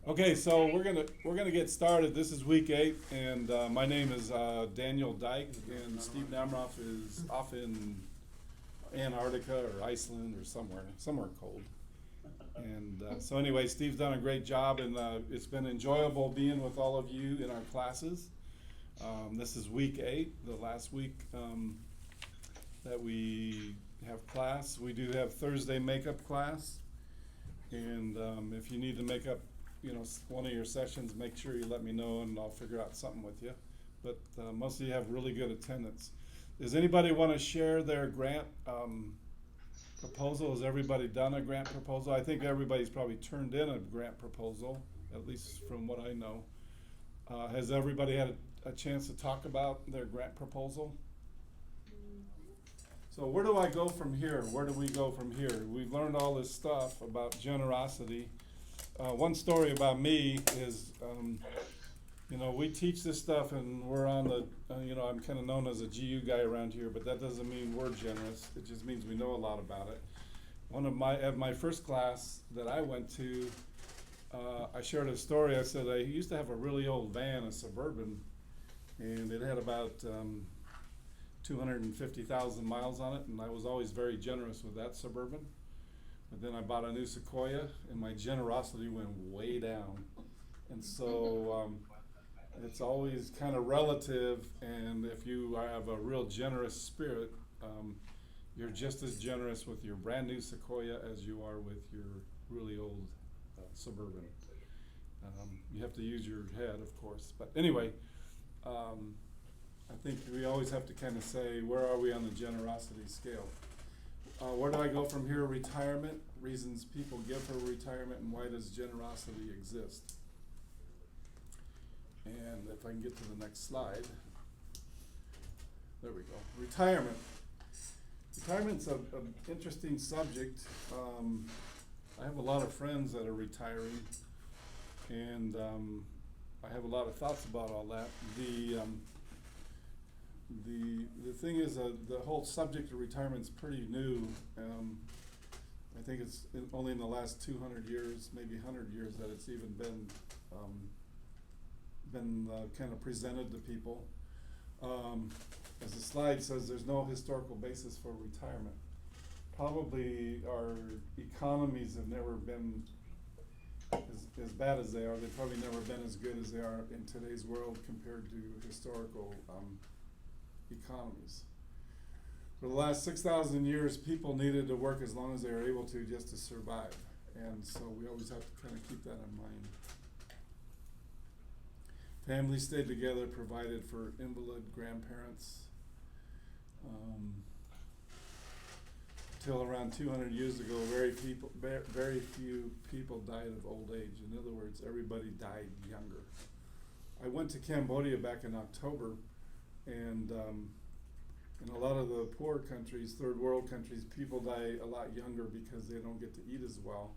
Okay, so we're gonna get started. This is week 8, and my name is Daniel Dyke, and Steve Namroff is off in Antarctica or Iceland or somewhere cold. And so anyway, Steve's done a great job, and it's been enjoyable being with all of you in our classes. This is week 8, the last week that we have class. We do have Thursday makeup class, and if you need to make up, one of your sessions, make sure you let me know, and I'll figure out something with you. But most of you have really good attendance. Does anybody want to share their grant proposal? Has everybody done a grant proposal? I think everybody's probably turned in a grant proposal, at least from what I know. Has everybody had a chance to talk about their grant proposal? So where do I go from here? Where do we go from here? We've learned all this stuff about generosity. One story about me is, we teach this stuff, and we're on the, I'm kind of known as a GU guy around here, but that doesn't mean we're generous. It just means we know a lot about it. At my first class that I went to, I shared a story. I said I used to have a really old van, a Suburban, and it had about 250,000 miles on it, and I was always very generous with that Suburban. But then I bought a new Sequoia, and my generosity went way down. And so it's always kind of relative, and if you have a real generous spirit, you're just as generous with your brand new Sequoia as you are with your really old Suburban. You have to use your head, of course. But anyway, I think we always have to kind of say, where are we on the generosity scale? Where do I go from here? Retirement, reasons people give for retirement, and why does generosity exist? And if I can get to the next slide. There we go. Retirement. Retirement's an interesting subject. I have a lot of friends that are retiring, and I have a lot of thoughts about all that. The thing is, the whole subject of retirement is pretty new. I think it's only in the last 200 years, maybe 100 years, that it's even been kind of presented to people. As the slide says, there's no historical basis for retirement. Probably our economies have never been as bad as they are. They've probably never been as good as they are in today's world compared to historical economies. For the last 6,000 years, people needed to work as long as they were able to just to survive. And so we always have to kind of keep that in mind. Families stayed together, provided for invalid grandparents. Till around 200 years ago, very few people died of old age. In other words, everybody died younger. I went to Cambodia back in October, and in a lot of the poor countries, third world countries, people die a lot younger because they don't get to eat as well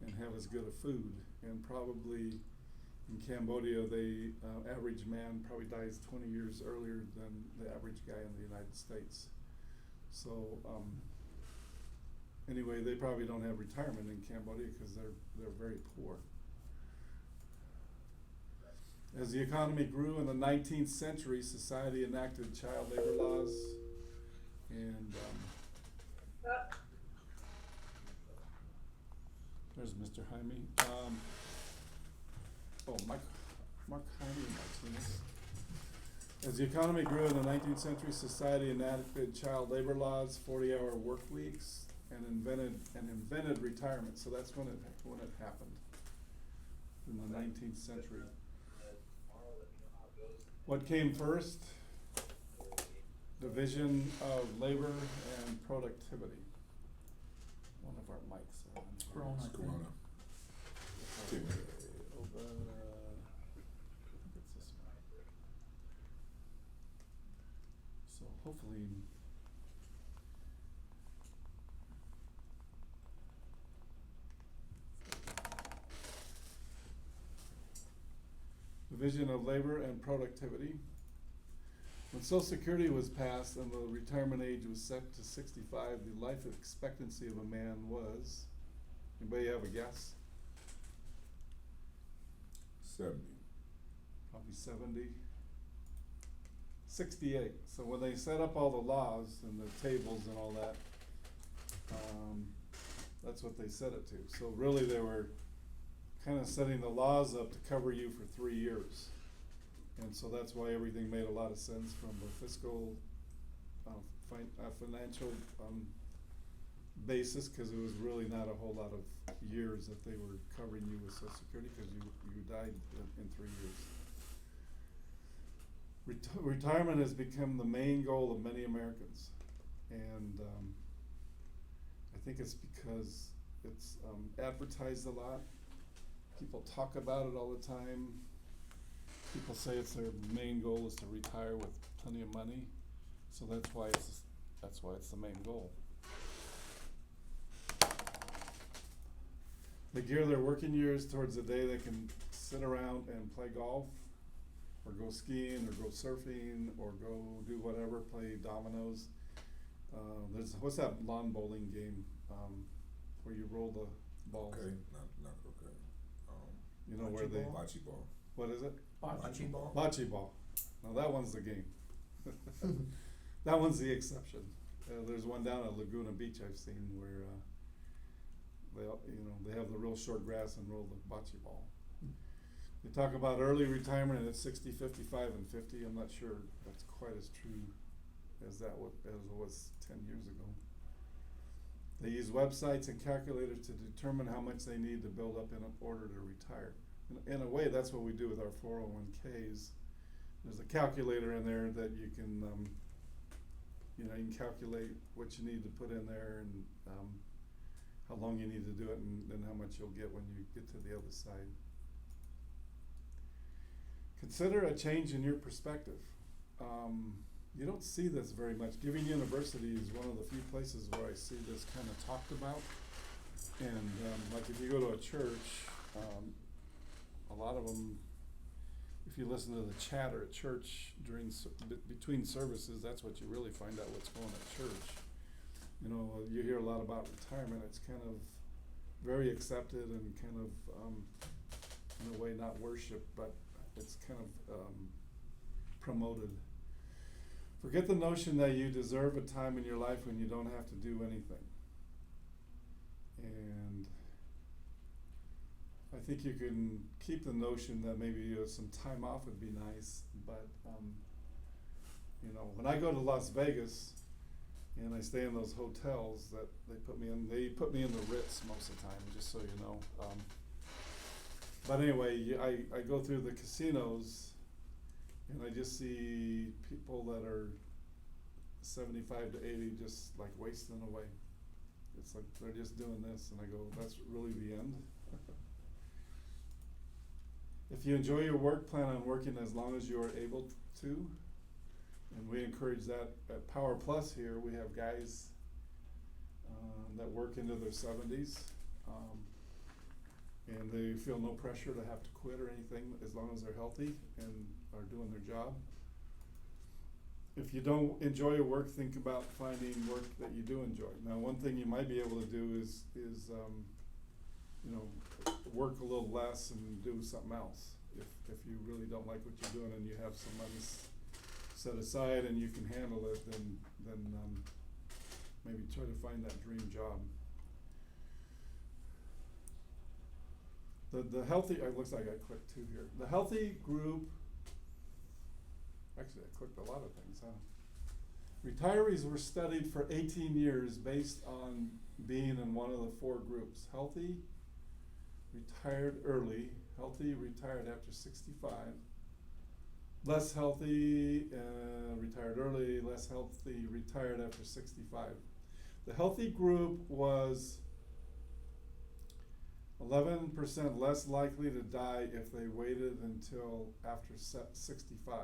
and have as good a food. And probably in Cambodia, the average man probably dies 20 years earlier than the average guy in the United States. So anyway, they probably don't have retirement in Cambodia because they're very poor. As the economy grew in the 19th century, society enacted child labor laws, and there's Mr. Jaime. Mark Jaime Martinez. As the economy grew in the 19th century, society enacted child labor laws, 40-hour work weeks, and invented retirement. So that's when it happened in the 19th century. What came first? Division of labor and productivity. One of our mics are on. Corona. Okay, Corona. I think it's this one. So hopefully. Division of labor and productivity. When Social Security was passed and the retirement age was set to 65, the life expectancy of a man was, anybody have a guess? 70. probably 70, 68. So when they set up all the laws and the tables and all that, that's what they set it to. So really they were kind of setting the laws up to cover you for 3 years. And so that's why everything made a lot of sense from a fiscal, financial basis, because it was really not a whole lot of years that they were covering you with Social Security, because you died in 3 years. Retirement has become the main goal of many Americans, and I think it's because it's advertised a lot. People talk about it all the time. People say it's their main goal is to retire with plenty of money, so that's why it's the main goal. They gear their working years towards the day they can sit around and play golf, or go skiing, or go surfing, or go do whatever, play dominoes. What's that lawn bowling game, where you roll the balls? Okay, not okay. You know where they, Bocce ball. what is it? Bocce ball? Bocce ball. Now that one's the game. That one's the exception. There's one down at Laguna Beach I've seen where, they have the real short grass and roll the bocce ball. They talk about early retirement at 60, 55, and 50. I'm not sure that's quite as true as it was 10 years ago. They use websites and calculators to determine how much they need to build up in order to retire. In a way, that's what we do with our 401ks. There's a calculator in there that you can, you can calculate what you need to put in there, and how long you need to do it, and then how much you'll get when you get to the other side. Consider a change in your perspective. You don't see this very much. Giving University is one of the few places where I see this kind of talked about. And like if you go to a church, a lot of them, if you listen to the chatter at church between services, that's what you really find out what's going on at church. You hear a lot about retirement. It's kind of very accepted and kind of, in a way, not worship, but it's kind of promoted. Forget the notion that you deserve a time in your life when you don't have to do anything. And I think you can keep the notion that maybe some time off would be nice, but when I go to Las Vegas and I stay in those hotels that they put me in the Ritz most of the time, just so you know. But anyway, I go through the casinos and I just see people that are 75 to 80 just like wasting away. It's like they're just doing this, and I go, that's really the end. If you enjoy your work, plan on working as long as you are able to. And we encourage that. At Power Plus here, we have guys that work into their 70s. And they feel no pressure to have to quit or anything as long as they're healthy and are doing their job. If you don't enjoy your work, think about finding work that you do enjoy. Now, one thing you might be able to do is work a little less and do something else. If you really don't like what you're doing and you have some money set aside and you can handle it, then maybe try to find that dream job. The healthy, it looks like I clicked 2 here. The healthy group, actually I clicked a lot of things, huh? Retirees were studied for 18 years based on being in one of the 4 groups. Healthy, retired early, healthy, retired after 65. Less healthy, retired early, less healthy, retired after 65. The healthy group was 11% less likely to die if they waited until after 65.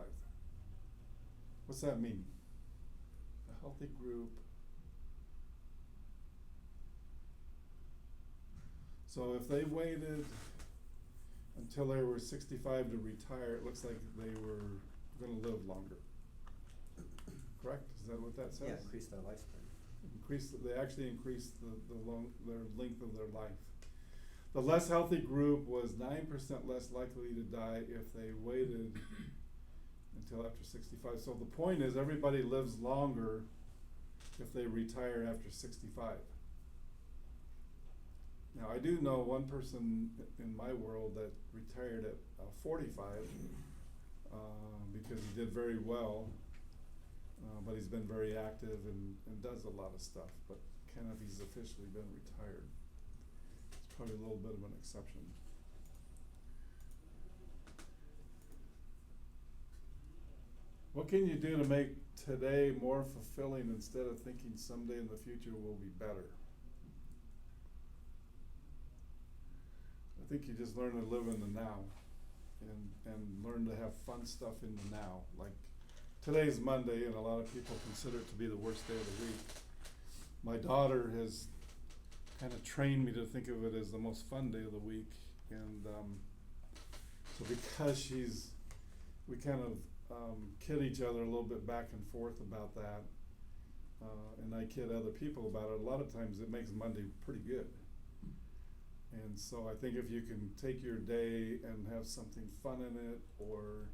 What's that mean? A healthy group. So if they waited until they were 65 to retire, it looks like they were going to live longer. Correct? Is that what that says? Yeah, increase their lifespan. They actually increased their length of their life. The less healthy group was 9% less likely to die if they waited until after 65. So the point is, everybody lives longer if they retire after 65. Now, I do know one person in my world that retired at 45 because he did very well, but he's been very active and does a lot of stuff, but kind of he's officially been retired. It's probably a little bit of an exception. What can you do to make today more fulfilling instead of thinking someday in the future will be better? I think you just learn to live in the now and learn to have fun stuff in the now. Like today's Monday and a lot of people consider it to be the worst day of the week. My daughter has kind of trained me to think of it as the most fun day of the week. And so because we kind of kid each other a little bit back and forth about that, and I kid other people about it, a lot of times it makes Monday pretty good. And so I think if you can take your day and have something fun in it, or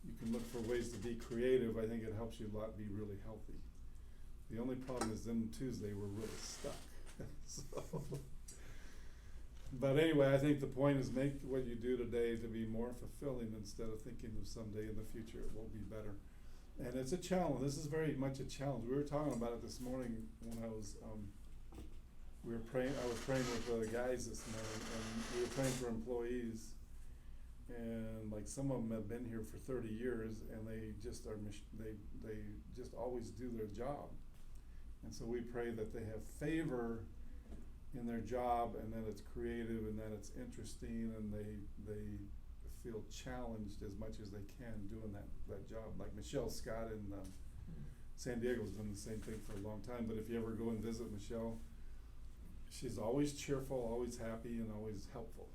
you can look for ways to be creative, I think it helps you a lot be really healthy. The only problem is then Tuesday we're really stuck. So, but anyway, I think the point is make what you do today to be more fulfilling instead of thinking of someday in the future it will be better. And it's a challenge. This is very much a challenge. We were talking about it this morning when I was we were praying. I was praying with the guys this morning, and we were praying for employees. And like some of them have been here for 30 years, and they just are they just always do their job. And so we pray that they have favor in their job, and that it's creative, and that it's interesting, and they feel challenged as much as they can doing that job. Like Michelle Scott in San Diego's done the same thing for a long time. But if you ever go and visit Michelle, she's always cheerful, always happy, and always helpful.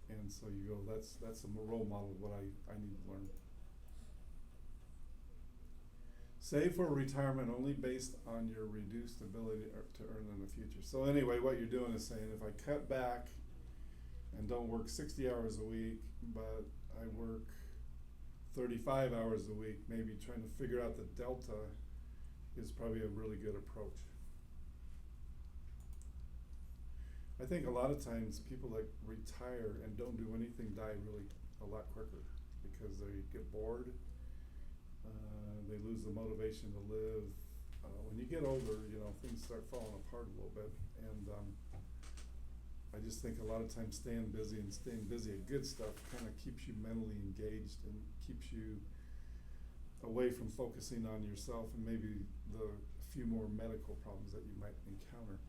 And so you go, that's a role model of what I need to learn. Save for retirement only based on your reduced ability to earn in the future. So anyway, what you're doing is saying, if I cut back and don't work 60 hours a week, but I work 35 hours a week, maybe trying to figure out the delta is probably a really good approach. I think a lot of times people that retire and don't do anything die really a lot quicker because they get bored. They lose the motivation to live. When you get older, things start falling apart a little bit. And I just think a lot of times staying busy at good stuff kind of keeps you mentally engaged and keeps you away from focusing on yourself and maybe the few more medical problems that you might encounter.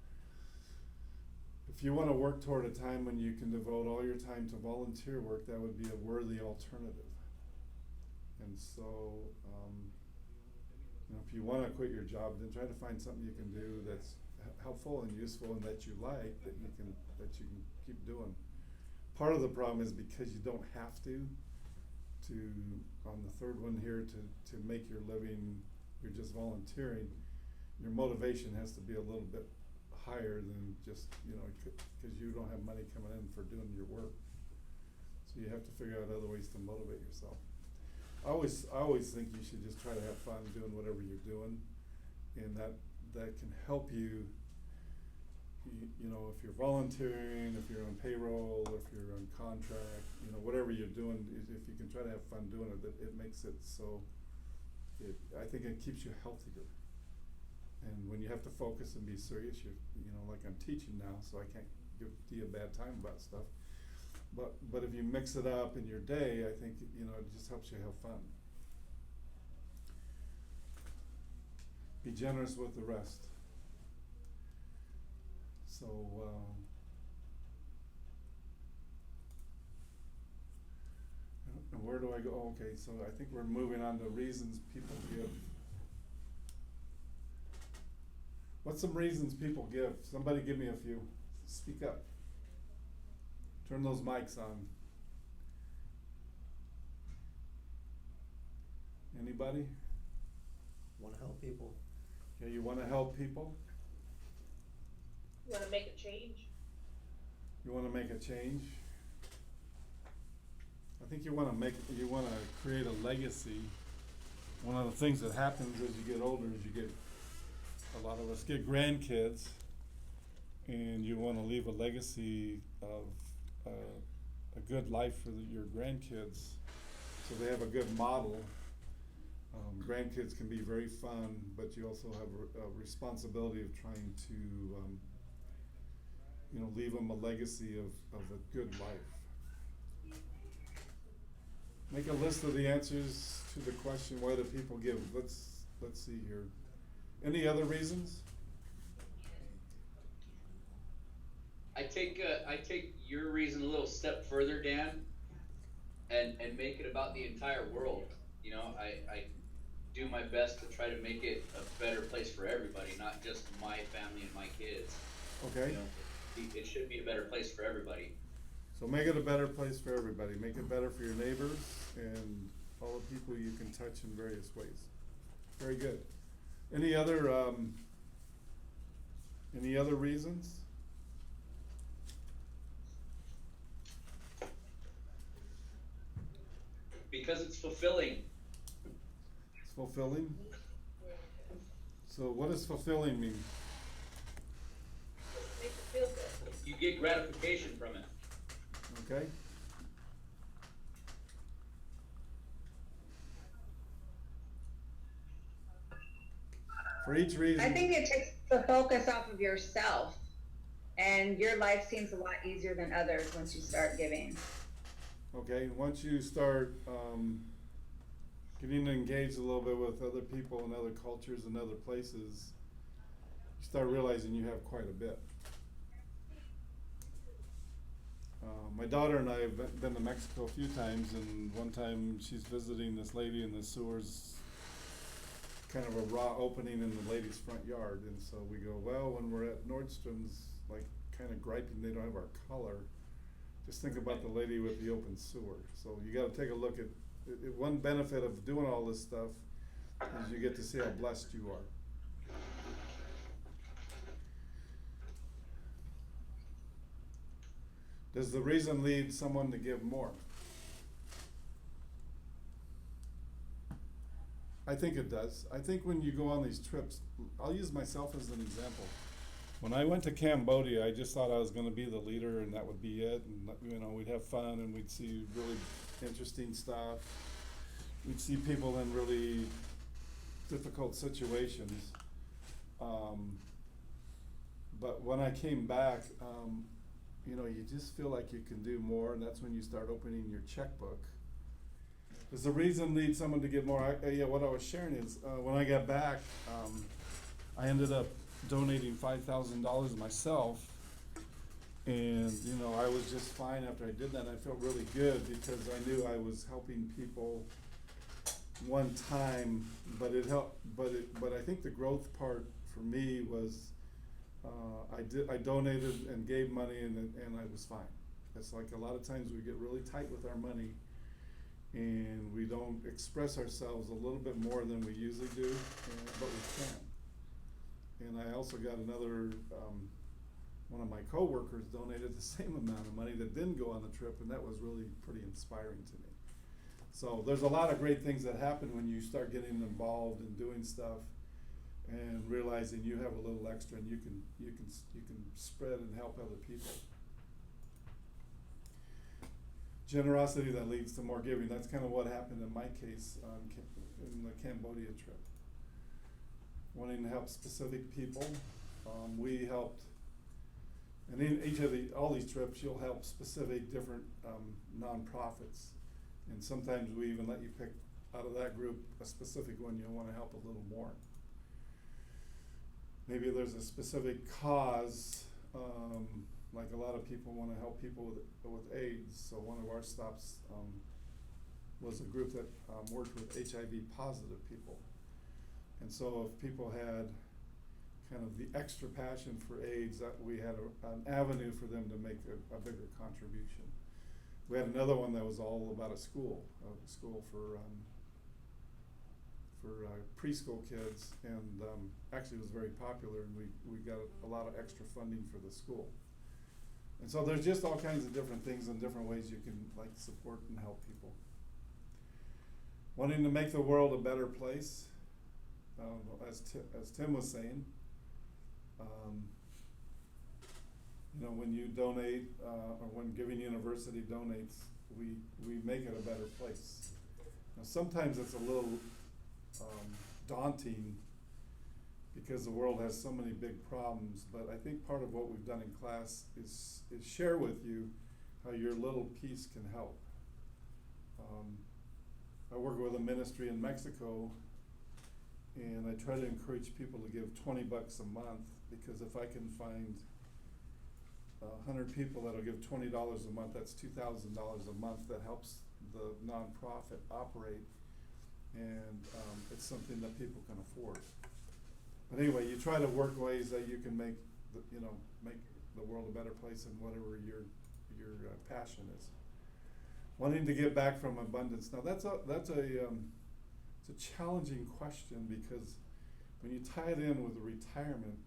If you want to work toward a time when you can devote all your time to volunteer work, that would be a worthy alternative. And so, if you want to quit your job, then try to find something you can do that's helpful and useful and that you like, that you can keep doing. Part of the problem is because you don't have to on the third one here, to make your living, you're just volunteering, your motivation has to be a little bit higher than just, because you don't have money coming in for doing your work. So you have to figure out other ways to motivate yourself. I always think you should just try to have fun doing whatever you're doing, and that can help you. If you're volunteering, if you're on payroll, if you're on contract, whatever you're doing, if you can try to have fun doing it, it makes it so. I think it keeps you healthier. And when you have to focus and be serious, like I'm teaching now, so I can't give you a bad time about stuff. But if you mix it up in your day, I think, it just helps you have fun. Be generous with the rest. So, and where do I go? Oh, okay, so I think we're moving on to reasons people give. What's some reasons people give? Somebody give me a few. Speak up. Turn those mics on. Anybody? Want to help people. Yeah, you want to help people? You want to make a change? You wanna make a change? I think you wanna create a legacy. One of the things that happens as you get older is a lot of us get grandkids, and you wanna leave a legacy of, a good life for your grandkids, so they have a good model. Grandkids can be very fun, but you also have a responsibility of trying to, leave them a legacy of a good life. Make a list of the answers to the question, why do people give? Let's see here. Any other reasons? I take your reason a little step further, Dan, and make it about the entire world. You know, I do my best to try to make it a better place for everybody, not just my family and my kids. Okay. You know, it should be a better place for everybody. So make it a better place for everybody. Make it better for your neighbors and all the people you can touch in various ways. Very good. Any other reasons? Because it's fulfilling. It's fulfilling? So what does fulfilling mean? Makes it feel good. You get gratification from it. Okay? For each reason. I think it takes the focus off of yourself, and your life seems a lot easier than others once you start giving. Okay, once you start getting engaged a little bit with other people and other cultures and other places, you start realizing you have quite a bit. My daughter and I have been to Mexico a few times, and one time she's visiting this lady in the sewers, kind of a raw opening in the lady's front yard, and so we go, well, when we're at Nordstrom's, like, kind of griping they don't have our color, just think about the lady with the open sewer. So you gotta take a look at, one benefit of doing all this stuff is you get to see how blessed you are. Does the reason lead someone to give more? I think it does. I think when you go on these trips, I'll use myself as an example. When I went to Cambodia, I just thought I was gonna be the leader and that would be it, and we'd have fun and we'd see really interesting stuff. We'd see people in really difficult situations. But when I came back, you just feel like you can do more, and that's when you start opening your checkbook. Does the reason lead someone to give more? What I was sharing is, when I got back, I ended up donating $5,000 myself, and I was just fine after I did that. And I felt really good because I knew I was helping people one time, but it helped. But I think the growth part for me was I donated and gave money, and I was fine. It's like a lot of times we get really tight with our money, and we don't express ourselves a little bit more than we usually do, but we can. And I also got another, one of my coworkers donated the same amount of money that didn't go on the trip, and that was really pretty inspiring to me. So there's a lot of great things that happen when you start getting involved and doing stuff and realizing you have a little extra and you can spread and help other people. Generosity that leads to more giving. That's kind of what happened in my case in the Cambodia trip. Wanting to help specific people, we helped, and in each of all these trips, you'll help specific different nonprofits, and sometimes we even let you pick out of that group a specific one you'll want to help a little more. Maybe there's a specific cause, like a lot of people want to help people with AIDS. So one of our stops was a group that worked with HIV positive people. And so if people had kind of the extra passion for AIDS, that we had an avenue for them to make a bigger contribution. We had another one that was all about a school for preschool kids, and actually it was very popular, and we got a lot of extra funding for the school. And so there's just all kinds of different things and different ways you can like support and help people. Wanting to make the world a better place, as Tim was saying, you know, when you donate, or when Giving University donates, we make it a better place. Now, sometimes it's a little daunting because the world has so many big problems, but I think part of what we've done in class is share with you how your little piece can help. I work with a ministry in Mexico, and I try to encourage people to give $20 a month, because if I can find 100 people that'll give $20 a month, that's $2,000 a month that helps the nonprofit operate, and it's something that people can afford. But anyway, you try to work ways that you can make the world a better place in whatever your passion is. Wanting to give back from abundance. Now it's a challenging question, because when you tie it in with retirement,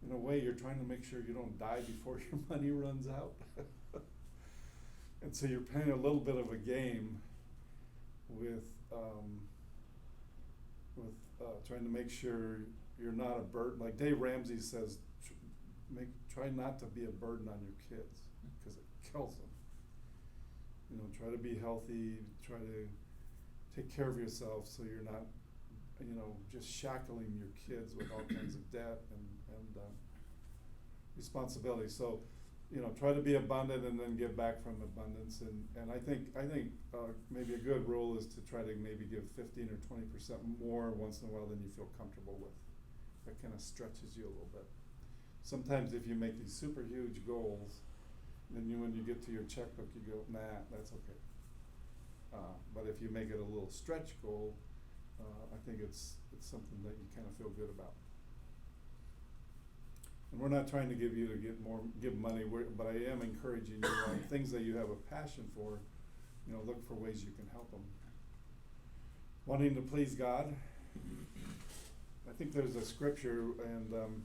in a way you're trying to make sure you don't die before your money runs out. And so you're playing a little bit of a game with trying to make sure you're not a burden. Like Dave Ramsey says, try not to be a burden on your kids, because it kills them. You know, try to be healthy, try to take care of yourself so you're not, you know, just shackling your kids with all kinds of debt and responsibility. So, you know, try to be abundant and then give back from abundance. And I think maybe a good rule is to try to maybe give 15 or 20% more once in a while than you feel comfortable with. That kind of stretches you a little bit. Sometimes if you make these super huge goals, then when you get to your checkbook, you go, nah, that's okay. But if you make it a little stretch goal, I think it's something that you kind of feel good about. And we're not trying to give you to give money, but I am encouraging you on things that you have a passion for. You know, look for ways you can help them. Wanting to please God. I think there's a scripture, and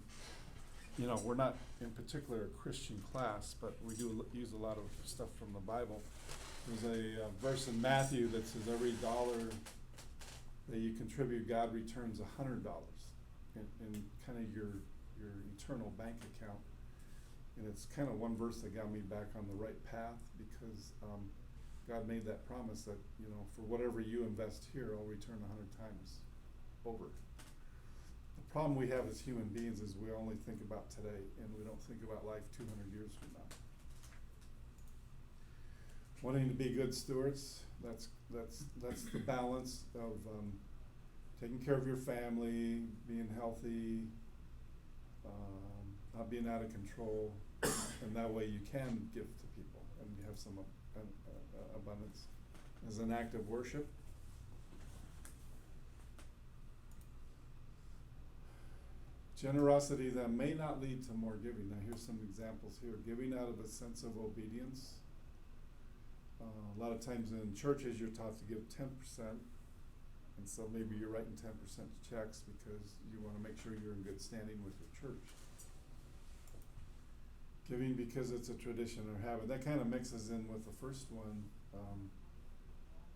you know, we're not in particular a Christian class, but we do use a lot of stuff from the Bible. There's a verse in Matthew that says every dollar that you contribute, God returns $100 in kind of your eternal bank account. And it's kind of one verse that got me back on the right path, because God made that promise that, you know, for whatever you invest here, I'll return 100 times over. The problem we have as human beings is we only think about today, and we don't think about life 200 years from now. Wanting to be good stewards, that's the balance of taking care of your family, being healthy, not being out of control, and that way you can give to people and you have some abundance. As an act of worship. Generosity that may not lead to more giving. Now here's some examples here. Giving out of a sense of obedience. A lot of times in churches you're taught to give 10%, and so maybe you're writing 10% checks because you want to make sure you're in good standing with your church. Giving because it's a tradition or habit. That kind of mixes in with the first one.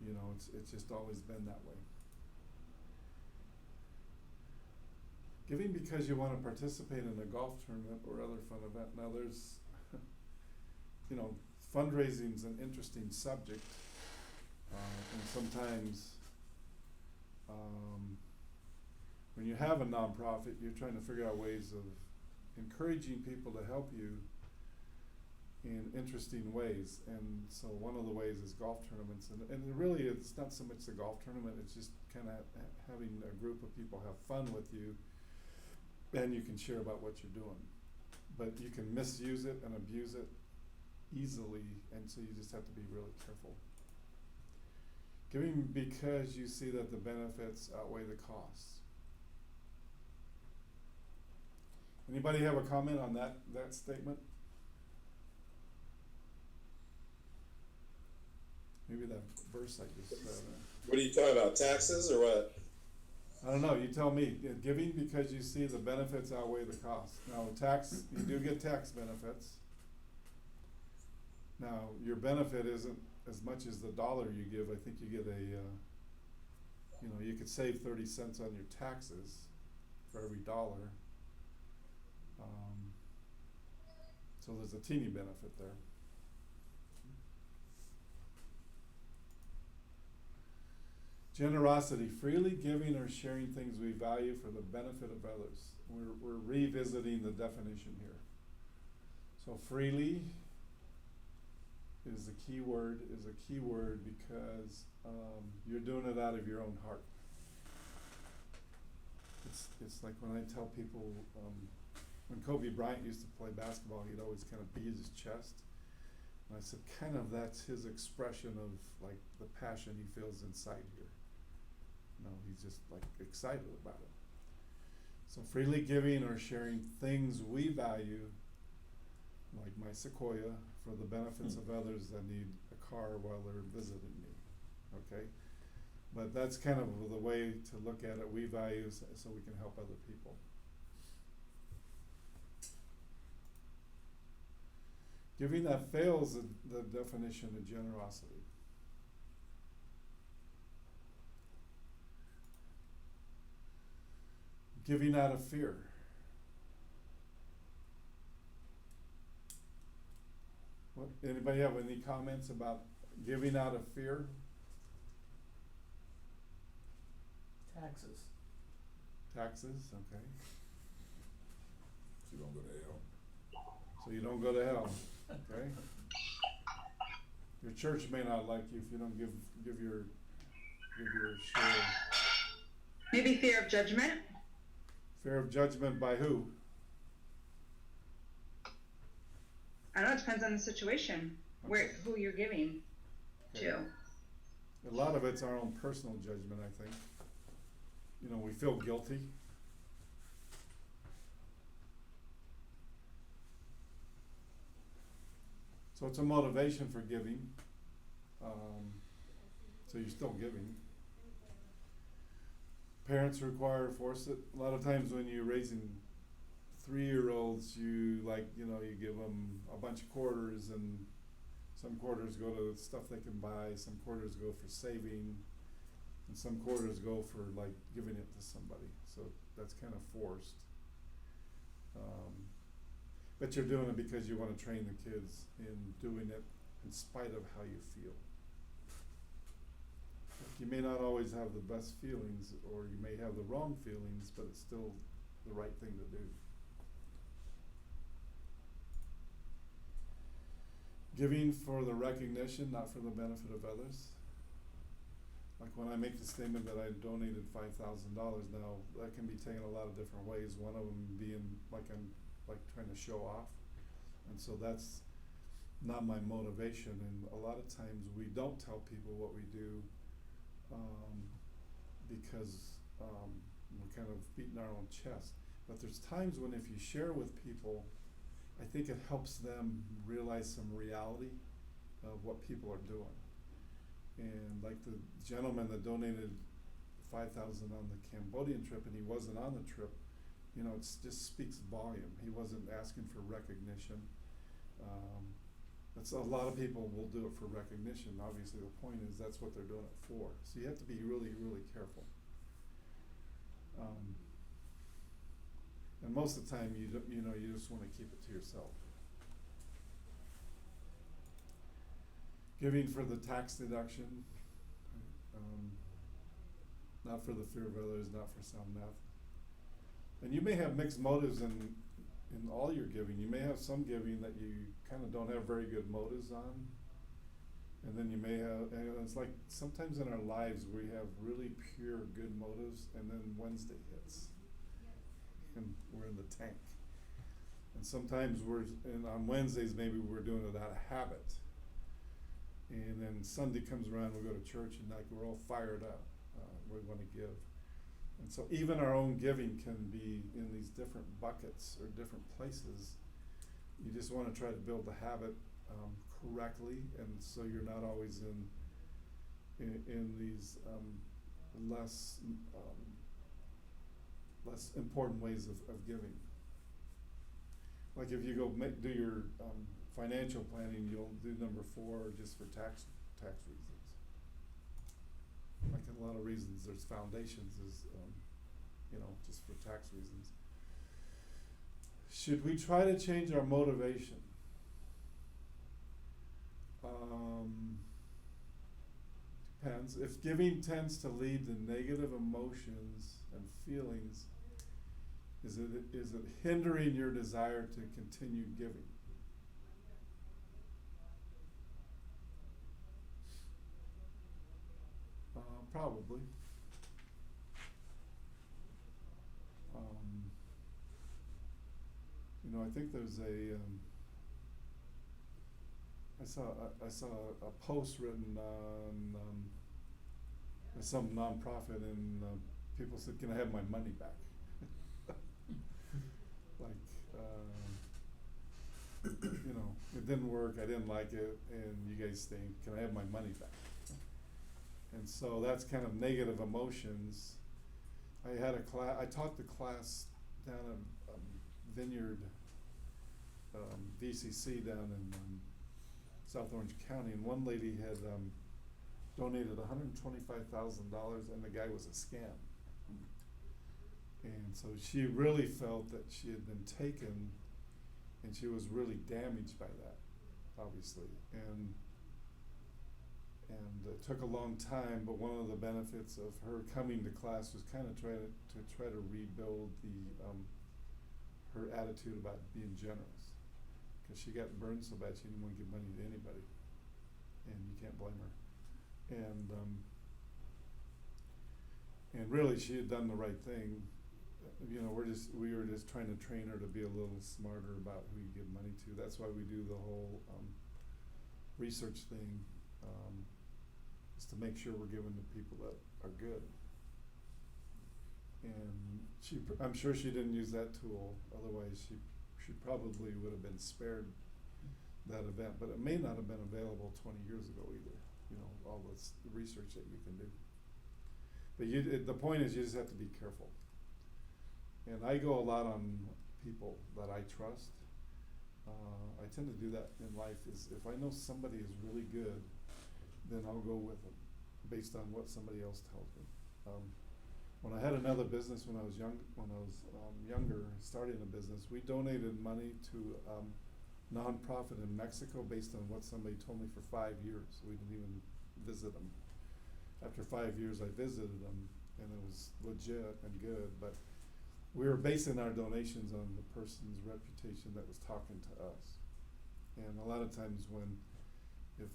You know, it's just always been that way. Giving because you want to participate in a golf tournament or other fun event. Now there's, you know, fundraising's an interesting subject, and sometimes when you have a nonprofit, you're trying to figure out ways of encouraging people to help you in interesting ways. And so one of the ways is golf tournaments, and really it's not so much the golf tournament, it's just kind of having a group of people have fun with you, and you can share about what you're doing. But you can misuse it and abuse it easily, and so you just have to be really careful. Giving because you see that the benefits outweigh the costs. Anybody have a comment on that statement? Maybe that verse I just said. What are you talking about, taxes or what? I don't know, you tell me. Giving because you see the benefits outweigh the costs. Now, you do get tax benefits. Now, your benefit isn't as much as the dollar you give. I think you get you could save 30 cents on your taxes for every dollar. So there's a teeny benefit there. Generosity, freely giving or sharing things we value for the benefit of others. We're revisiting the definition here. So freely is a key word because you're doing it out of your own heart. It's like when I tell people, when Kobe Bryant used to play basketball, he'd always kind of beat his chest. And I said, kind of that's his expression of like the passion he feels inside here. He's just like excited about it. So freely giving or sharing things we value, like my Sequoia, for the benefits of others that need a car while they're visiting me, okay? But that's kind of the way to look at it. We value so we can help other people. Giving that fails the definition of generosity. Giving out of fear. Anybody have any comments about giving out of fear? Taxes. Taxes, okay. So you don't go to hell. So you don't go to hell, okay? Your church may not like you if you don't give your share. Maybe fear of judgment. Fear of judgment by who? I don't know, it depends on the situation, who you're giving to. A lot of it's our own personal judgment, I think. We feel guilty. So it's a motivation for giving. So you're still giving. Parents require force it. A lot of times when you're raising 3-year-olds, you give them a bunch of quarters, and some quarters go to stuff they can buy, some quarters go for saving, and some quarters go for like giving it to somebody. So that's kind of forced. But you're doing it because you want to train the kids in doing it in spite of how you feel. You may not always have the best feelings, or you may have the wrong feelings, but it's still the right thing to do. Giving for the recognition, not for the benefit of others. Like when I make the statement that I donated $5,000 now, that can be taken a lot of different ways. One of them being like I'm trying to show off. And so that's not my motivation. And a lot of times we don't tell people what we do because we're kind of beating our own chest. But there's times when if you share with people, I think it helps them realize some reality of what people are doing. And like the gentleman that donated $5,000 on the Cambodian trip, and he wasn't on the trip, it just speaks volume. He wasn't asking for recognition. That's a lot of people will do it for recognition. Obviously, the point is that's what they're doing it for. So you have to be really, really careful. And most of the time, you just want to keep it to yourself. Giving for the tax deduction, not for the fear of others, not for sound math. And you may have mixed motives in all your giving. You may have some giving that you kind of don't have very good motives on. And then you may have, and it's like sometimes in our lives we have really pure good motives, and then Wednesday hits. And we're in the tank. And sometimes on Wednesdays maybe we're doing it out of habit. And then Sunday comes around, we go to church, and like we're all fired up. We want to give. And so even our own giving can be in these different buckets or different places. You just want to try to build the habit correctly, and so you're not always in these less important ways of giving. Like if you go do your financial planning, you'll do number 4 just for tax reasons. Like in a lot of reasons, there's foundations is, just for tax reasons. Should we try to change our motivation? Depends. If giving tends to lead to negative emotions and feelings, is it hindering your desire to continue giving? Probably. I think there's I saw a post written on some nonprofit, and people said, "Can I have my money back?" Like, it didn't work. I didn't like it, and you guys think, "Can I have my money back?" And so that's kind of negative emotions. I taught the class down at Vineyard, VCC down in South Orange County, and one lady had donated $125,000, and the guy was a scam. And so she really felt that she had been taken, and she was really damaged by that, obviously. And it took a long time, but one of the benefits of her coming to class was kind of try to rebuild her attitude about being generous, because she got burned so bad she didn't want to give money to anybody, and you can't blame her. And really, she had done the right thing. We were just trying to train her to be a little smarter about who you give money to. That's why we do the whole research thing. Is to make sure we're giving to people that are good. And I'm sure she didn't use that tool, otherwise she probably would have been spared that event, but it may not have been available 20 years ago either, all this research that you can do. But the point is, you just have to be careful. And I go a lot on people that I trust. I tend to do that in life. Is if I know somebody is really good, then I'll go with them based on what somebody else tells me. When I had another business when I was younger, starting a business, we donated money to nonprofit in Mexico based on what somebody told me for 5 years. We didn't even visit them. After 5 years, I visited them, and it was legit and good, but we were basing our donations on the person's reputation that was talking to us. And a lot of times if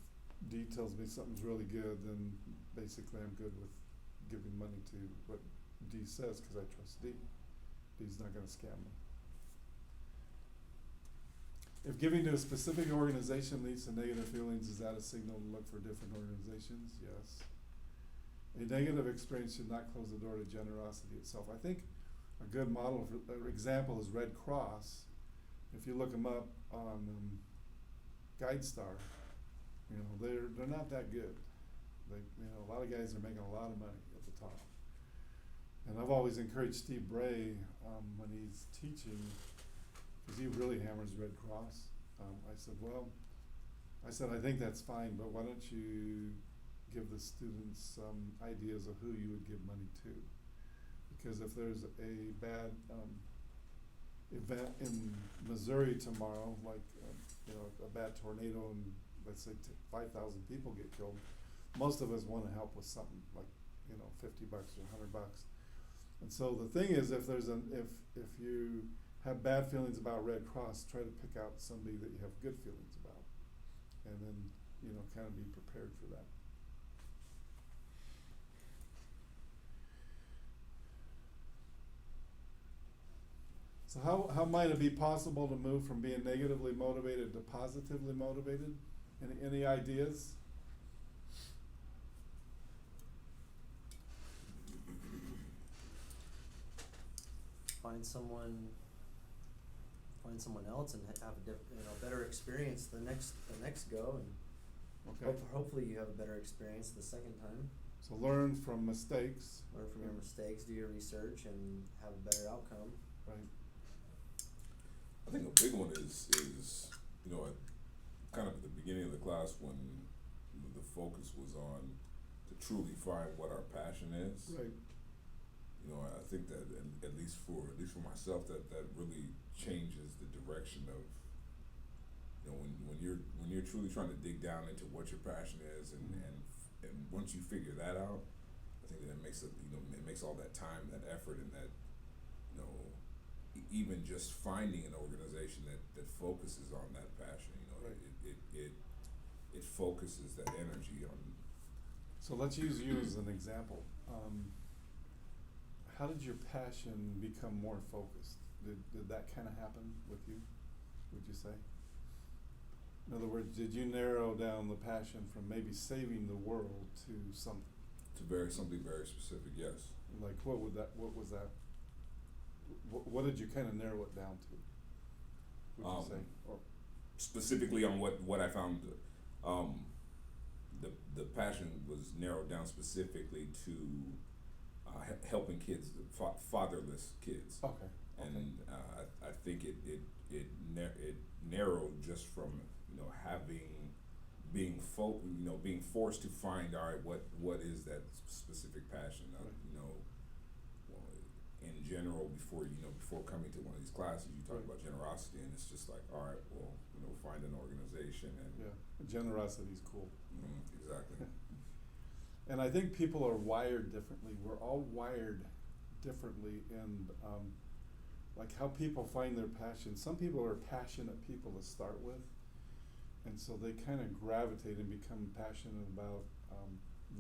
Dee tells me something's really good, then basically I'm good with giving money to what Dee says, because I trust Dee. Dee's not going to scam me. If giving to a specific organization leads to negative feelings, is that a signal to look for different organizations? Yes. A negative experience should not close the door to generosity itself. I think a good model for example is Red Cross. If you look them up on GuideStar, they're not that good. A lot of guys are making a lot of money at the top. And I've always encouraged Steve Bray when he's teaching, because he really hammers Red Cross. I said, I think that's fine, but why don't you give the students some ideas of who you would give money to? Because if there's a bad event in Missouri tomorrow, like a bad tornado, and let's say 5,000 people get killed, most of us want to help with something like $50 or $100. And so the thing is, if you have bad feelings about Red Cross, try to pick out somebody that you have good feelings about, and then kind of be prepared for that. So how might it be possible to move from being negatively motivated to positively motivated? Any ideas? Find someone else and have a better experience the next go, and Okay. hopefully you have a better experience the second time. So learn from mistakes. Learn from your mistakes, do your research, and have a better outcome. Right. I think a big one is kind of at the beginning of the class when the focus was on to truly find what our passion is. Right. You know, I think that at least for myself, that really changes the direction of, you know, when you're truly trying to dig down into what your passion is, and once you figure that out, I think that it makes it makes all that time, that effort, and that, you know, even just finding an organization that focuses on that passion, you know, Right. it focuses that energy on. So let's use you as an example. How did your passion become more focused? Did that kind of happen with you, would you say? In other words, did you narrow down the passion from maybe saving the world to something? Something very specific, yes. Like what was that? What did you kind of narrow it down to, would you say? Or, Specifically on what I found, the passion was narrowed down specifically to helping kids, fatherless kids. okay. And I think it narrowed just from, you know, being forced to find, all right, what is that specific passion. Right. You know, well, in general, before coming to one of these classes, you talk Right. about generosity, and it's just like, all right, well, you know, find an organization and. Yeah, generosity is cool. Exactly. And I think people are wired differently. We're all wired differently, and like how people find their passion. Some people are passionate people to start with, and so they kind of gravitate and become passionate about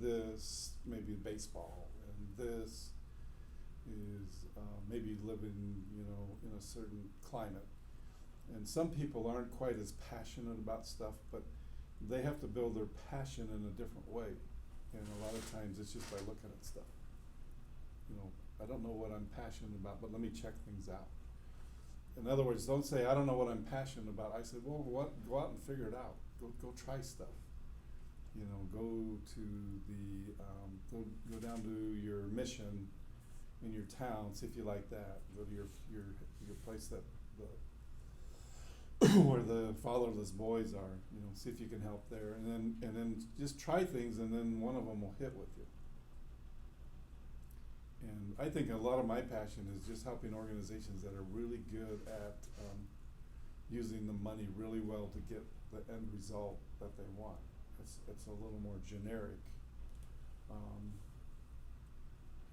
this, maybe baseball, and this is maybe living, you know, in a certain climate. And some people aren't quite as passionate about stuff, but they have to build their passion in a different way. And a lot of times it's just by looking at stuff. You know, I don't know what I'm passionate about, but let me check things out. In other words, don't say, I don't know what I'm passionate about. I say, well, go out and figure it out. Go try stuff. You know, go to the, go down to your mission in your town, see if you like that. Go to your place that where the fatherless boys are, you know, see if you can help there, and then just try things, and then one of them will hit with you. And I think a lot of my passion is just helping organizations that are really good at using the money really well to get the end result that they want. It's a little more generic.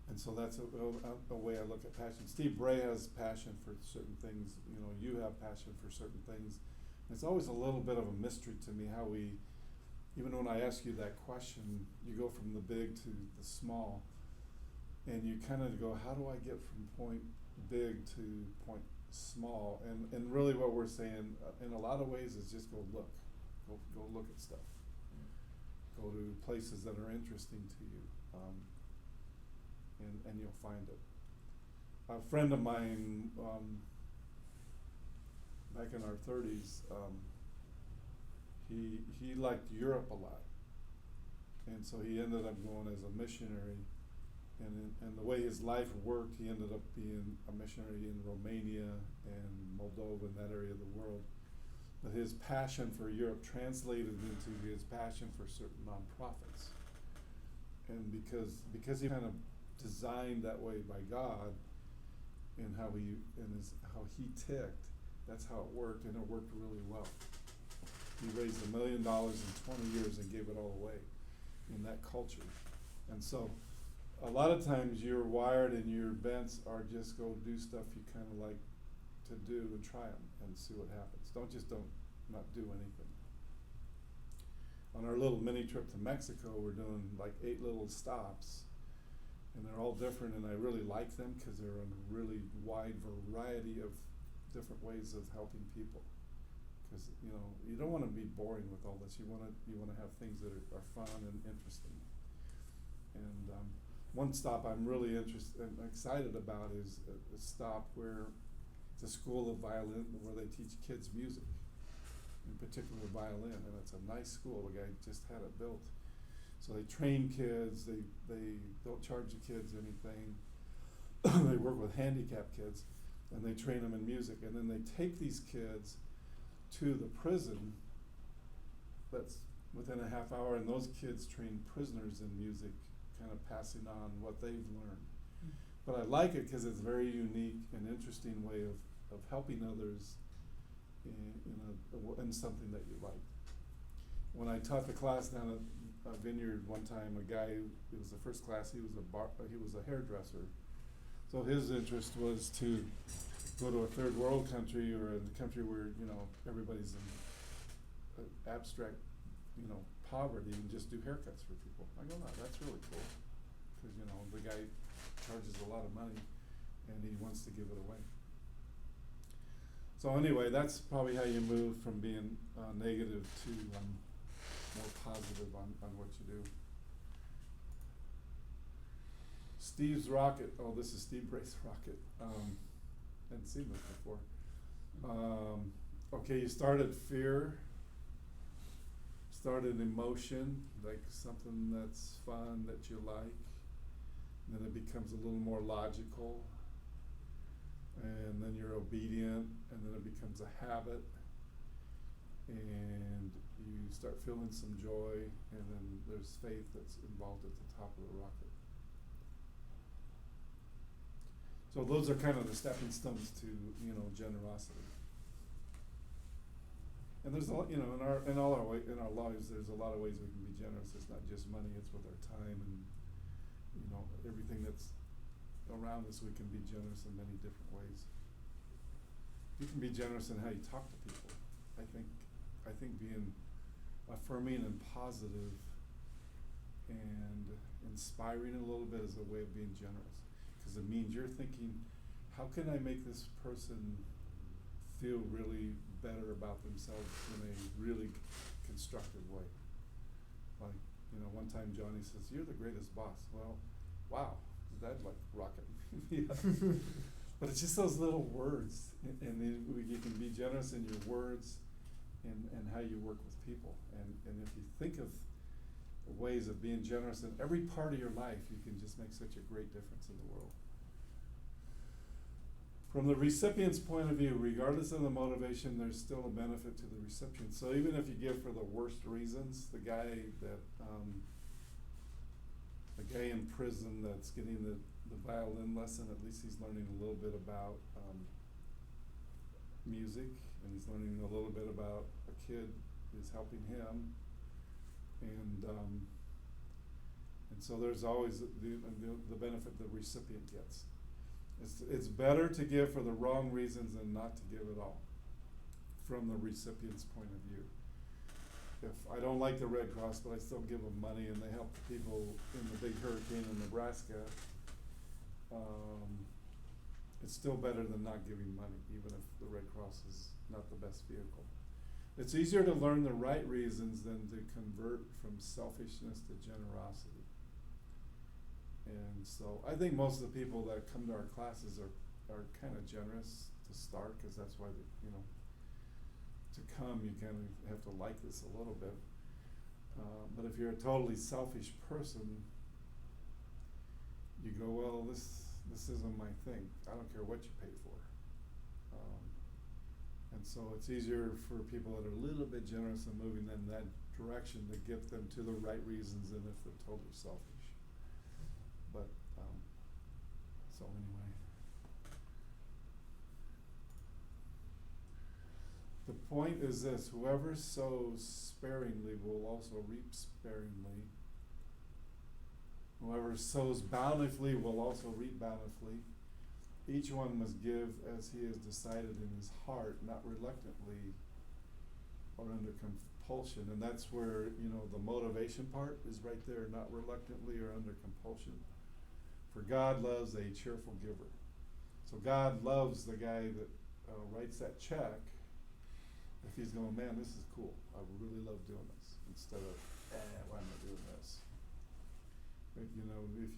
And so that's a way I look at passion. Steve Bray has passion for certain things. You know, you have passion for certain things. And it's always a little bit of a mystery to me how we, even when I ask you that question, you go from the big to the small, and you kind of go, how do I get from point big to point small? And really what we're saying in a lot of ways is just go look. Go look at stuff. Go to places that are interesting to you. And you'll find it. A friend of mine, back in our 30s, he liked Europe a lot, and so he ended up going as a missionary. And the way his life worked, he ended up being a missionary in Romania and Moldova, in that area of the world. But his passion for Europe translated into his passion for certain nonprofits, and because he kind of designed that way by God, and how he ticked, that's how it worked, and it worked really well. He raised $1 million in 20 years and gave it all away in that culture. And so a lot of times you're wired and your bents are just go do stuff you kind of like to do and try them and see what happens. Don't not do anything. On our little mini trip to Mexico, we're doing like 8 little stops, and they're all different, and I really like them because they're a really wide variety of different ways of helping people. Because you know, you don't want to be boring with all this. You want to have things that are fun and interesting. And one stop I'm really interested and excited about is a stop where it's a school of violin where they teach kids music, in particular violin, and it's a nice school. The guy just had it built. So they train kids, they don't charge the kids anything. They work with handicapped kids, and they train them in music. And then they take these kids to the prison that's within a half hour, and those kids train prisoners in music, kind of passing on what they've learned. But I like it because it's a very unique and interesting way of helping others in something that you like. When I taught the class down at Vineyard one time, a guy, it was the first class, he was a hairdresser. So his interest was to go to a third world country or a country where, you know, everybody's in abstract, you know, poverty and just do haircuts for people. I go, no, that's really cool. Cause you know, the guy charges a lot of money and he wants to give it away. So anyway, that's probably how you move from being negative to more positive on what you do. Steve's rocket. Oh, this is Steve Brace rocket. Hadn't seen this before. Okay, you started fear. Started emotion, like something that's fun that you like. And then it becomes a little more logical. And then you're obedient, and then it becomes a habit. And you start feeling some joy, and then there's faith that's involved at the top of the rocket. So those are kind of the stepping stones to, you know, generosity. And there's a lot, you know, in our lives, there's a lot of ways we can be generous. It's not just money; it's with our time and, you know, everything that's around us. We can be generous in many different ways. You can be generous in how you talk to people. I think being affirming and positive and inspiring a little bit is a way of being generous, because it means you're thinking, how can I make this person feel really better about themselves in a really constructive way? Like, you know, one time Johnny says, "You're the greatest boss." Well, wow, that like rocket. Yeah. But it's just those little words, and then you can be generous in your words and how you work with people. And if you think of ways of being generous in every part of your life, you can just make such a great difference in the world. From the recipient's point of view, regardless of the motivation, there's still a benefit to the recipient. So even if you give for the worst reasons, the guy in prison that's getting the violin lesson, at least he's learning a little bit about music, and he's learning a little bit about a kid who's helping him, and so there's always the benefit the recipient gets. It's better to give for the wrong reasons than not to give at all, from the recipient's point of view. If I don't like the Red Cross, but I still give them money and they help the people in the big hurricane in Nebraska, it's still better than not giving money, even if the Red Cross is not the best vehicle. It's easier to learn the right reasons than to convert from selfishness to generosity. And so I think most of the people that come to our classes are kind of generous to start, because that's why you know, to come you kind of have to like this a little bit. But if you're a totally selfish person, you go, well, this isn't my thing. I don't care what you pay for. And so it's easier for people that are a little bit generous and moving in that direction to get them to the right reasons than if they're totally selfish. But, so anyway. The point is this: whoever sows sparingly will also reap sparingly. Whoever sows bountifully will also reap bountifully. Each one must give as he has decided in his heart, not reluctantly or under compulsion. And that's where, you know, the motivation part is right there, not reluctantly or under compulsion. For God loves a cheerful giver. So God loves the guy that writes that check if he's going, man, this is cool. I really love doing this, instead of, why am I doing this? But, you know, if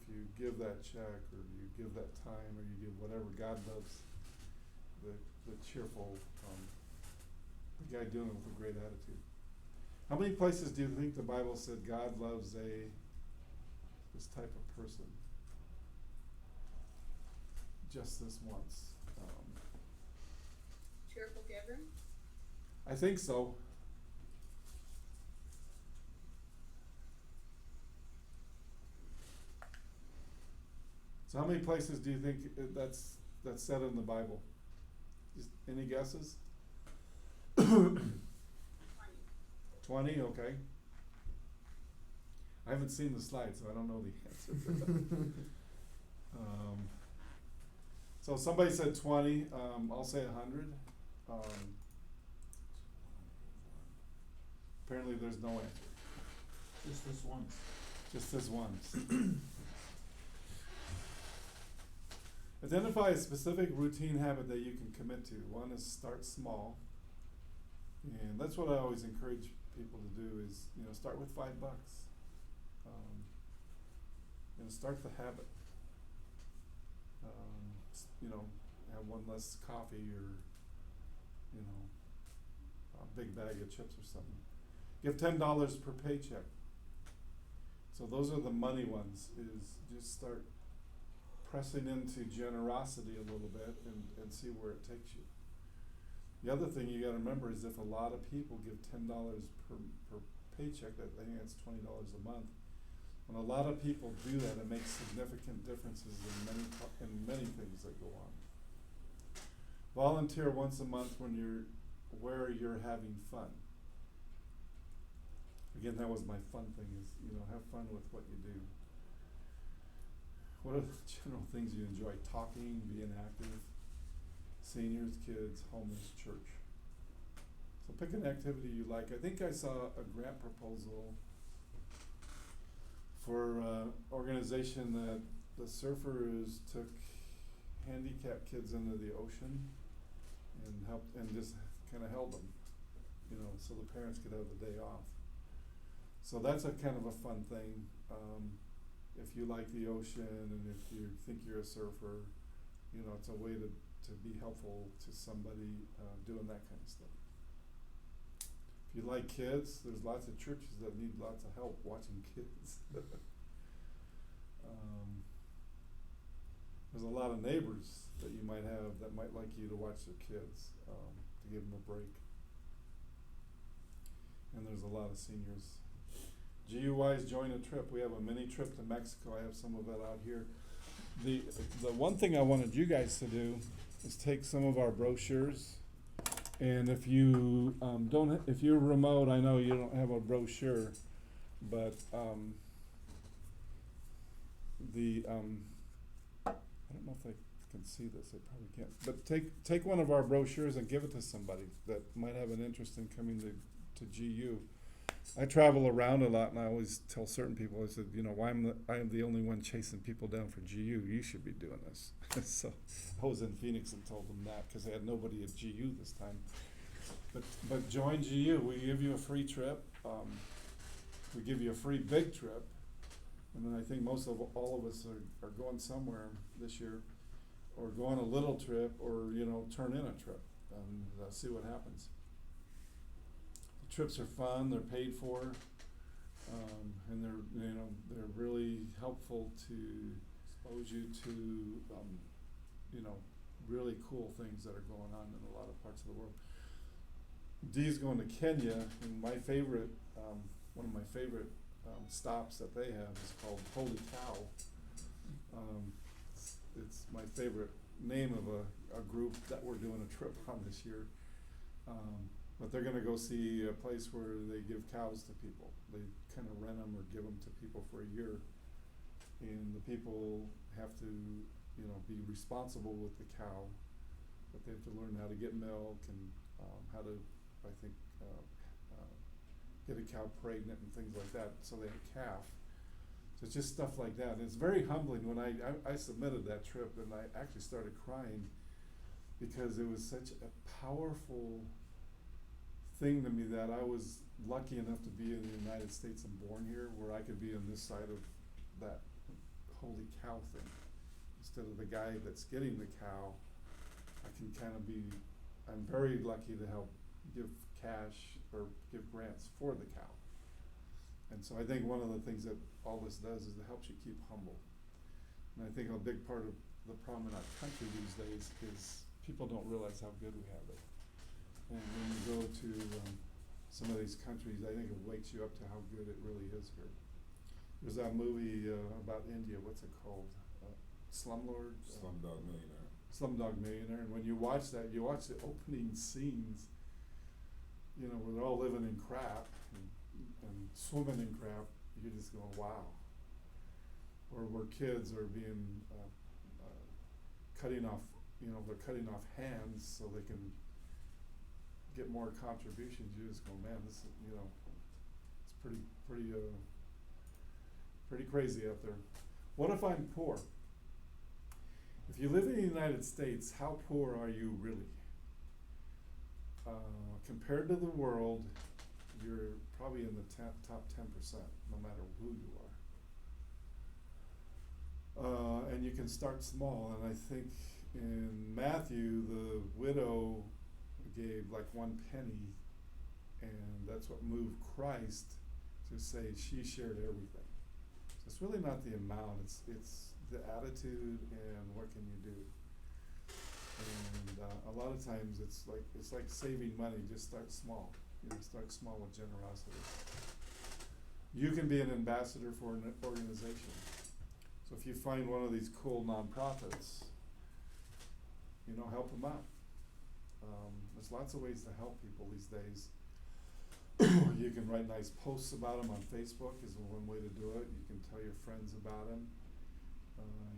you give that check, or you give that time, or you give whatever, God loves the cheerful, the guy doing it with a great attitude. How many places do you think the Bible said God loves this type of person? Just this once. Cheerful giver? I think so. So how many places do you think that's said in the Bible? Just any guesses? 20, okay. I haven't seen the slide, so I don't know the answer. So somebody said 20, I'll say 100. Apparently there's no answer, Just this once. just this once. Identify a specific routine habit that you can commit to. One is start small. And that's what I always encourage people to do is, start with $5. Start the habit. Have one less coffee or, a big bag of chips or something. Give $10 per paycheck. So those are the money ones, is just start pressing into generosity a little bit and see where it takes you. The other thing you gotta remember is if a lot of people give $10 per paycheck, I think that's $20 a month. When a lot of people do that, it makes significant differences in many things that go on. Volunteer once a month where you're having fun. Again, that was my fun thing is, have fun with what you do. What are the general things you enjoy? Talking, being active, seniors, kids, homeless, church. So pick an activity you like. I think I saw a grant proposal for an organization that the surfers took handicapped kids into the ocean and helped and just kind of held them, so the parents could have the day off. So that's a kind of a fun thing. If you like the ocean and if you think you're a surfer, it's a way to be helpful to somebody doing that kind of stuff. If you like kids, there's lots of churches that need lots of help watching kids. There's a lot of neighbors that you might have that might like you to watch their kids, to give them a break. And there's a lot of seniors. GUI's join a trip. We have a mini trip to Mexico. I have some of it out here. The one thing I wanted you guys to do is take some of our brochures, and if you if you're remote, I know you don't have a brochure, but I don't know if they can see this. They probably can't. But take one of our brochures and give it to somebody that might have an interest in coming to GU. I travel around a lot, and I always tell certain people, I said, I am the only one chasing people down for GU. You should be doing this. So I was in Phoenix and told them that because they had nobody at GU this time. But join GU. We give you a free trip. We give you a free big trip. And then I think all of us are going somewhere this year, or go on a little trip, or turn in a trip and see what happens. The trips are fun. They're paid for, and they're really helpful to expose you to really cool things that are going on in a lot of parts of the world. Dee's going to Kenya, and my favorite, one of my favorite stops that they have is called Holy Cow. It's my favorite name of a group that we're doing a trip on this year. But they're going to go see a place where they give cows to people. They kind of rent them or give them to people for a year, and the people have to be responsible with the cow, but they have to learn how to get milk and how to, I think, get a cow pregnant and things like that, so they have a calf. So it's just stuff like that. And it's very humbling. When I submitted that trip, and I actually started crying because it was such a powerful thing to me that I was lucky enough to be in the United States and born here, where I could be on this side of that holy cow thing. Instead of the guy that's getting the cow, I can kind of be, I'm very lucky to help give cash or give grants for the cow. And so I think one of the things that all this does is it helps you keep humble. And I think a big part of the problem in our country these days is people don't realize how good we have it. And when you go to some of these countries, I think it wakes you up to how good it really is here. There's that movie about India, what's it called? Slumlord. Slumdog Millionaire. Slumdog Millionaire, and when you watch that, you watch the opening scenes, you know, where they're all living in crap and swimming in crap, you're just going, wow. Or where kids are being, cutting off, you know, they're cutting off hands so they can get more contributions, you just go, man, this is, you know, it's pretty crazy out there. What if I'm poor? If you live in the United States, how poor are you really? Compared to the world, you're probably in the top 10%, no matter who you are. And you can start small, and I think in Matthew, the widow gave like 1 penny, and that's what moved Christ to say she shared everything. So it's really not the amount, it's the attitude and what can you do. And a lot of times it's like saving money, just start small. You know, start small with generosity. You can be an ambassador for an organization. So if you find one of these cool nonprofits, you know, help them out. There's lots of ways to help people these days. You can write nice posts about them on Facebook is one way to do it. You can tell your friends about them.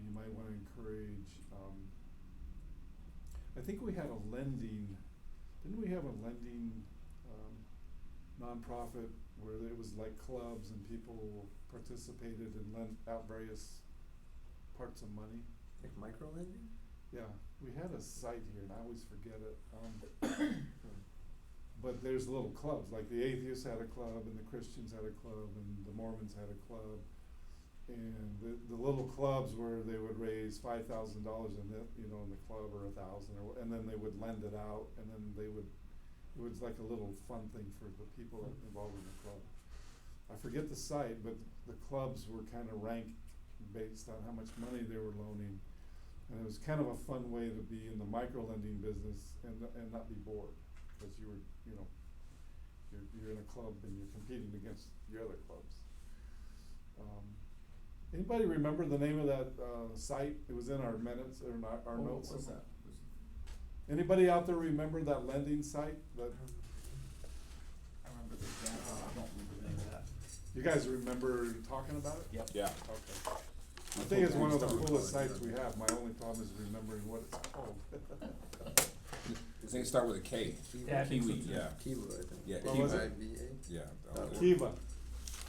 You might want to encourage, I think we had a lending, didn't we have a lending nonprofit where it was like clubs and people participated and lent out various parts of money? Like micro lending? Yeah, we had a site here and I always forget it. But there's little clubs, like the atheists had a club and the Christians had a club and the Mormons had a club. And the little clubs where they would raise $5,000 in it, you know, in the club, or 1,000, and then they would lend it out, and then it was like a little fun thing for the people involved in the club. I forget the site, but the clubs were kind of ranked based on how much money they were loaning, and it was kind of a fun way to be in the micro lending business and not be bored, because you were, you know, you're in a club and you're competing against your other clubs. Anybody remember the name of that site? It was in our minutes or in our notes. What's somewhere. that? Anybody out there remember that lending site? That I remember the example, I don't remember the name of that. you guys remember talking about it? Yep. Yeah. Okay. I think it's one of the coolest sites we have. My only problem is remembering what it's called. I think it start with a K. Yeah, I think so Kiwi, too. yeah. Kiva, I think. Yeah, What was Kiwi. it? IVA. Yeah. that was it. Kiva.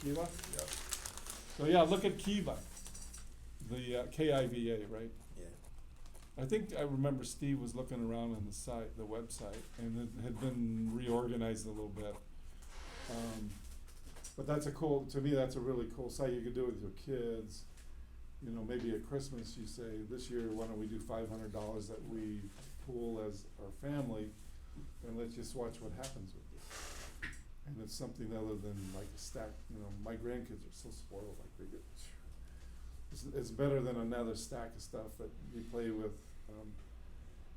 Kiva? Yeah. So yeah, look at Kiva. The Kiva, right? Yeah. I think I remember Steve was looking around on the site, the website, and it had been reorganized a little bit. But that's to me, that's a really cool site. You could do it with your kids. You know, maybe at Christmas you say, this year, why don't we do $500 that we pool as our family, and let's just watch what happens with it. And it's something other than like a stack, you know, my grandkids are so spoiled, like they get, it's better than another stack of stuff that you play with,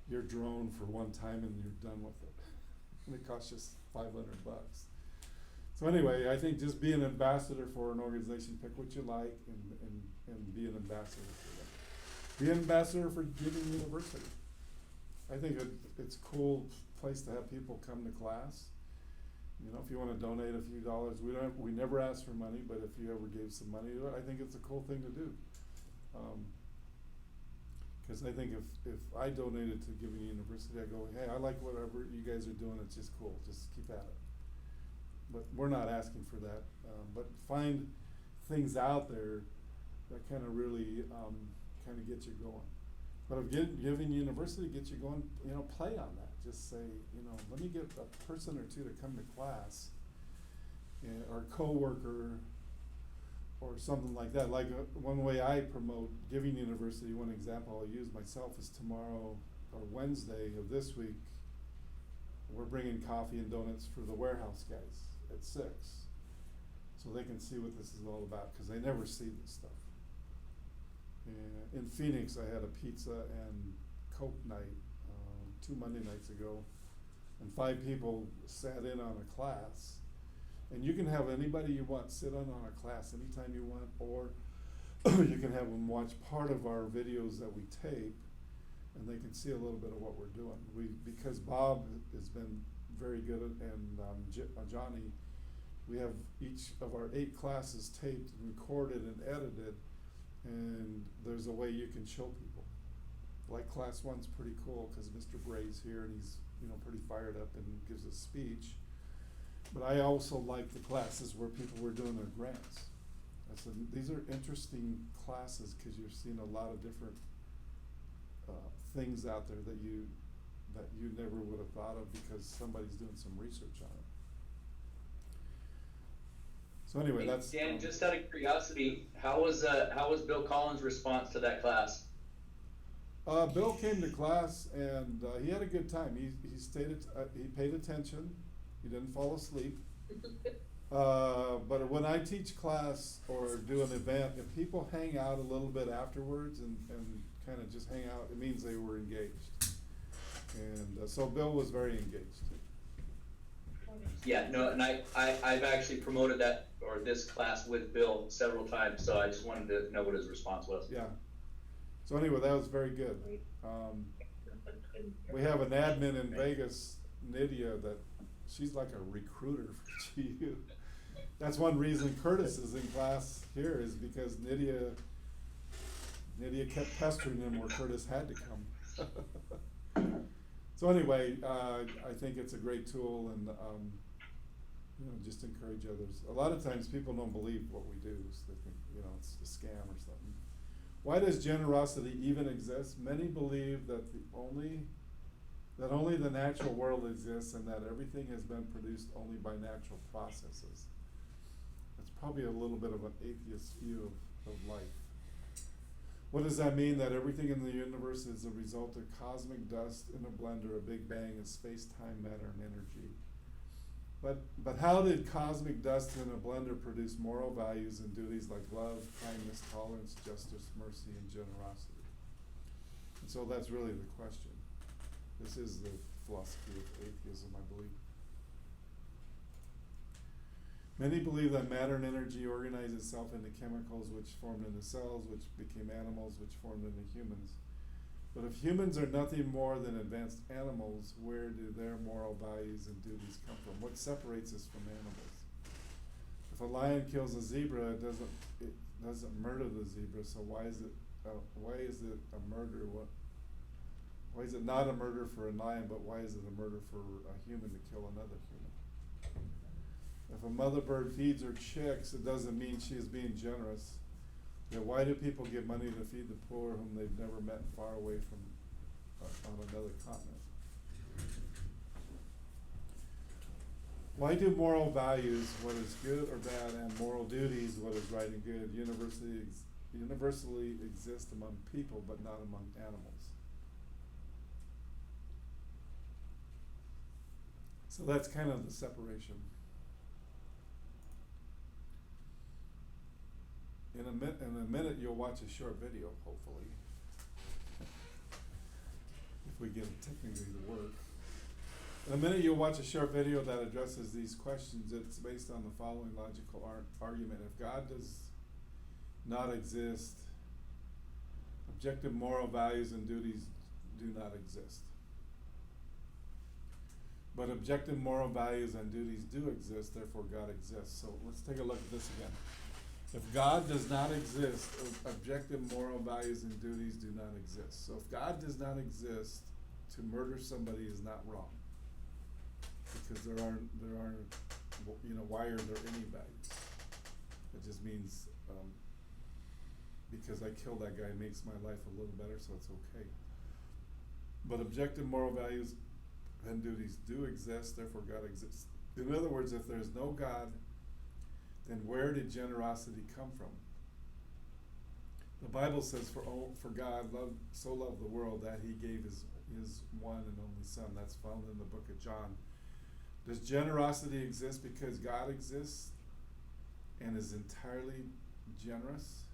your drone for one time and you're done with it. And it costs just $500. So anyway, I think just be an ambassador for an organization, pick what you like and be an ambassador for them. Be an ambassador for Giving University. I think it's a cool place to have people come to class. You know, if you wanna donate a few dollars, we never ask for money, but if you ever gave some money to it, I think it's a cool thing to do. Cause I think if I donated to Giving University, I go, hey, I like whatever you guys are doing, it's just cool, just keep at it. But we're not asking for that, but find things out there that kinda really, kinda get you going. But if Giving University gets you going, you know, play on that. Just say, you know, let me get a person or two to come to class, or a coworker, or something like that. Like one way I promote Giving University, one example I'll use myself is tomorrow or Wednesday of this week, we're bringing coffee and donuts for the warehouse guys at 6, so they can see what this is all about, cause they never see this stuff. In Phoenix, I had a pizza and Coke night, 2 Monday nights ago, and 5 people sat in on a class. And you can have anybody you want sit on a class anytime you want, or you can have them watch part of our videos that we tape, and they can see a little bit of what we're doing. Because Bob has been very good and Johnny, we have each of our 8 classes taped and recorded and edited, and there's a way you can show people. Like class 1's pretty cool because Mr. Bray's here and he's, pretty fired up and gives a speech. But I also like the classes where people were doing their grants. These are interesting classes because you're seeing a lot of different things out there that you never would have thought of because somebody's doing some research on it. So anyway, Hey, that's Dan. Just out of curiosity, how was Bill Collins' response to that class? Bill came to class and he had a good time. He paid attention. He didn't fall asleep. But when I teach class or do an event, if people hang out a little bit afterwards and kind of just hang out, it means they were engaged. And so Bill was very engaged. Yeah, no, and I've actually promoted that or this class with Bill several times, so I just wanted to know what his response was. Yeah. So anyway, that was very good. We have an admin in Vegas, Nydia, that she's like a recruiter for GU. That's one reason Curtis is in class here is because Nydia kept pestering him where Curtis had to come. So anyway, I think it's a great tool and, just encourage others. A lot of times people don't believe what we do, so they think, it's a scam or something. Why does generosity even exist? Many believe that only the natural world exists and that everything has been produced only by natural processes. That's probably a little bit of an atheist view of life. What does that mean? That everything in the universe is a result of cosmic dust in a blender, a big bang of space-time, matter, and energy. But how did cosmic dust in a blender produce moral values and duties like love, kindness, tolerance, justice, mercy, and generosity? And so that's really the question. This is the philosophy of atheism, I believe. Many believe that matter and energy organize itself into chemicals which formed into cells, which became animals, which formed into humans. But if humans are nothing more than advanced animals, where do their moral values and duties come from? What separates us from animals? If a lion kills a zebra, it doesn't murder the zebra. So why is it a murder? Why is it not a murder for a lion, but why is it a murder for a human to kill another human? If a mother bird feeds her chicks, it doesn't mean she is being generous. Why do people give money to feed the poor whom they've never met far away from on another continent? Why do moral values, what is good or bad, and moral duties, what is right and good, universally exist among people but not among animals? So that's kind of the separation. In a minute, you'll watch a short video, hopefully, if we get it technically to work. In a minute, you'll watch a short video that addresses these questions. It's based on the following logical argument. If God does not exist, objective moral values and duties do not exist. But objective moral values and duties do exist, therefore God exists. So let's take a look at this again. If God does not exist, objective moral values and duties do not exist. So if God does not exist, to murder somebody is not wrong. Because there aren't, why are there any values? It just means, because I killed that guy makes my life a little better, so it's okay. But objective moral values and duties do exist, therefore God exists. In other words, if there's no God, then where did generosity come from? The Bible says, for God so loved the world that he gave his one and only son. That's found in the book of John. Does generosity exist because God exists and is entirely generous?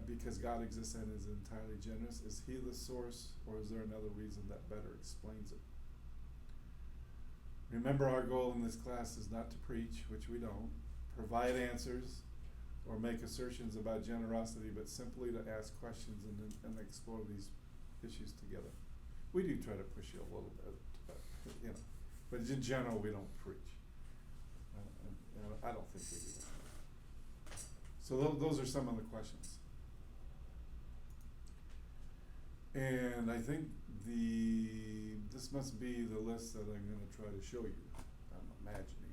Because God exists and is entirely generous, is he the source, or is there another reason that better explains it? Remember, our goal in this class is not to preach, which we don't, provide answers, or make assertions about generosity, but simply to ask questions and explore these issues together. We do try to push you a little bit, you know, but in general, we don't preach. I don't think we do. So those are some of the questions. And I think this must be the list that I'm gonna try to show you, I'm imagining.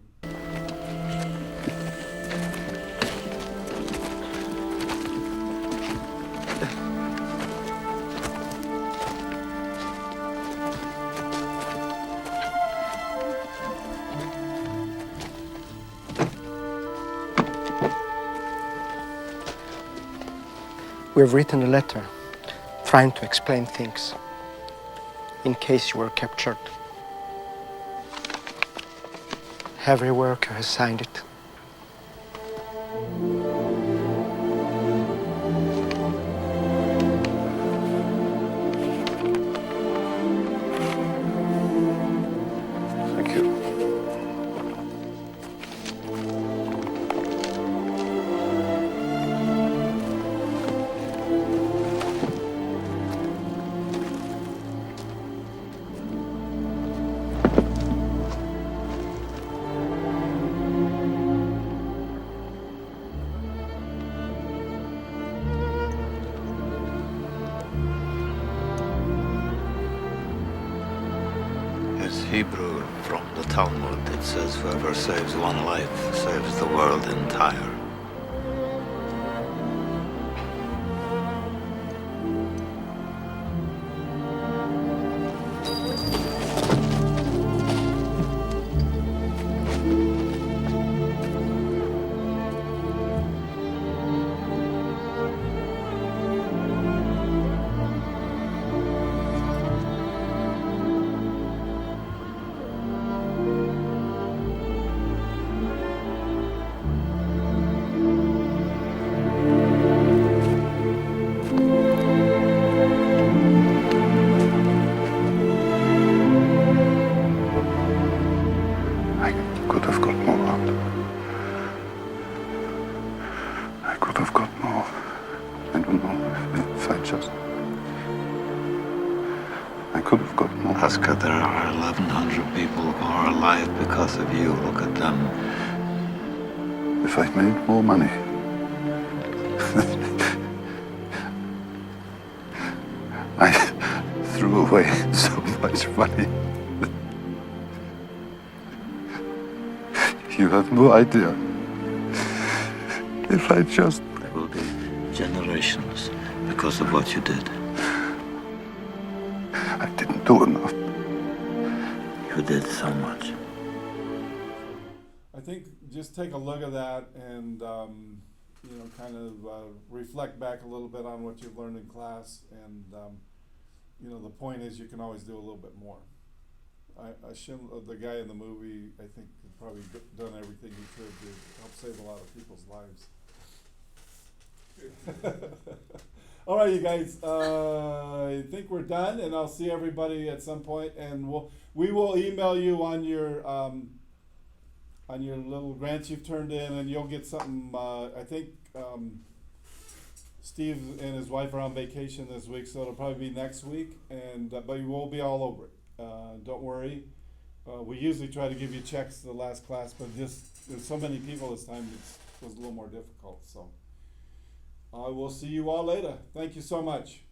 We've written a letter trying to explain things in case you were captured. Every worker has signed it. Thank you. It's Hebrew from the Talmud. It says, whoever saves one life saves the world entire. I could have got more out. I could have got more. I don't know if I just... I could have got more. Oscar, there are 1,100 people who are alive because of you. Look at them. If I'd made more money. I threw away so much money. You have no idea. If I just... There will be generations because of what you did. I didn't do enough. You did so much. I think just take a look at that and, you know, kind of reflect back a little bit on what you've learned in class. And, you know, the point is you can always do a little bit more. The guy in the movie, I think, had probably done everything he could to help save a lot of people's lives. All right, you guys, I think we're done, and I'll see everybody at some point, and we will email you on your little grants you've turned in, and you'll get something. I think Steve and his wife are on vacation this week, so it'll probably be next week, and but you will be all over it. Don't worry. We usually try to give you checks the last class, but just there's so many people this time it was a little more difficult. So I will see you all later. Thank you so much.